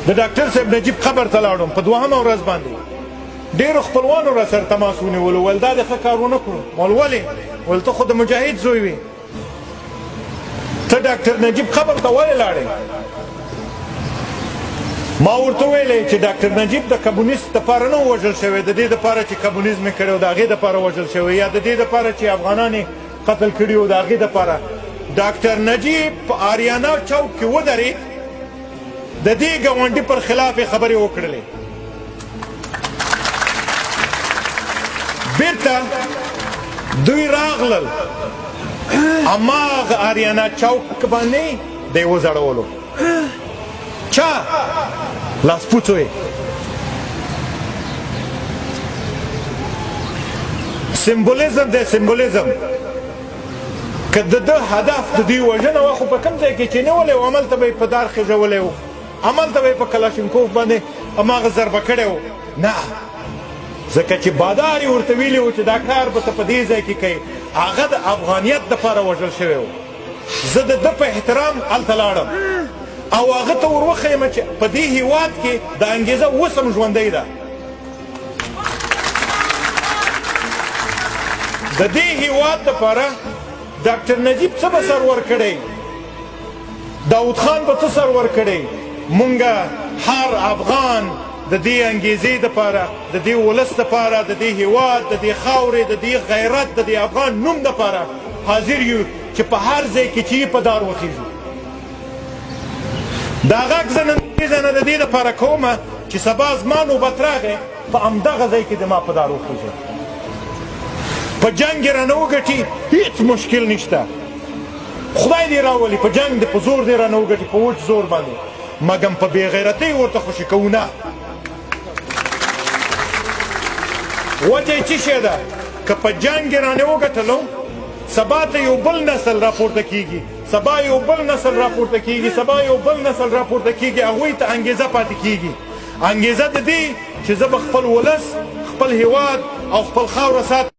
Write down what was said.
د ډاکټر صاحب نجیب قبر ته لاړم په دوهمه ورځ باندې ډېرو خپلوانو را سره تماس ونیولو ویل دا دې ښه کار ونه کړو ما ویل ولې ویل ته خو د مجاهد زوی وې ته ډاکټر نجیب قبر ته ولې لاړې ما ورته ویلې چې ډاکټر نجیب د کمونیست دپاره نه ووژل شوی د دې دپاره چې کمونیزم یې کړی و د هغې دپاره وژل شوی یا د دې دپاره چې افغانان یې قتل کړي و د هغې دپاره ډاکټر نجیب په آریانا چوک کې ودرېد د دې ګاونډي پر خلاف یې خبرې وکړلې بیرته دوی راغلل هماغه آریانا چوک باندې دی وځړولو چا لاسپوڅو یې سمبولیزم دی سمبولیزم که د ده هدف د دوی وژنه وه خو په کوم ځای کې چې نیولی و هملته به یې په دار خېژولی و هملته به یې په کلاشینکوف باندې هماغه ضربه کړی و نه ځکه چې بادار یې ورته ویلي و چې دا کار به ته په دې ځای کې کوې هغه د افغانیت دپاره وژل شوی و زه د ده په احترام هلته لاړم او هغه ته ور وښیم چې په دې هېواد کې د انګېزه اوس هم ژوندی ده د دې هېواد دپاره ډاکټر نجیب څه به سر ورکړی داود خان به څه سر ورکړی مونږه هر افغان د دې انګېزې دپاره د دې ولس دپاره د دې هېواد د دې خاورې د دې غیرت د دې افغان نوم دپاره حاضر یو چې په هر ځای کې چې په دار وخیږو دا غږ زه نن نه د دې دپاره کومه چې سبا زما نوبت راغی په همدغه ځای کې د ما په دار وخیږي په جنګ یې رانه وګټي هېڅ مشکل نشته خدای دې راولي په جنګ دې په زور دې رانه وګټي په وچ زور باندې مګم په بې غیرتۍ ورته خوشي کوو نه وجه یې څه شی ده که په جنګ یې رانه وګټلو سبا ته یو بل نسل راپورته کېږي سبا یو بل نسل راپورته کېږي سبا یو بل نسل راپورته کېږي هغوی ته انګېزه پاتې کېږي انګېزه د دې چې زه به خپل ولس خپل هېواد او خپل خاوره ساتم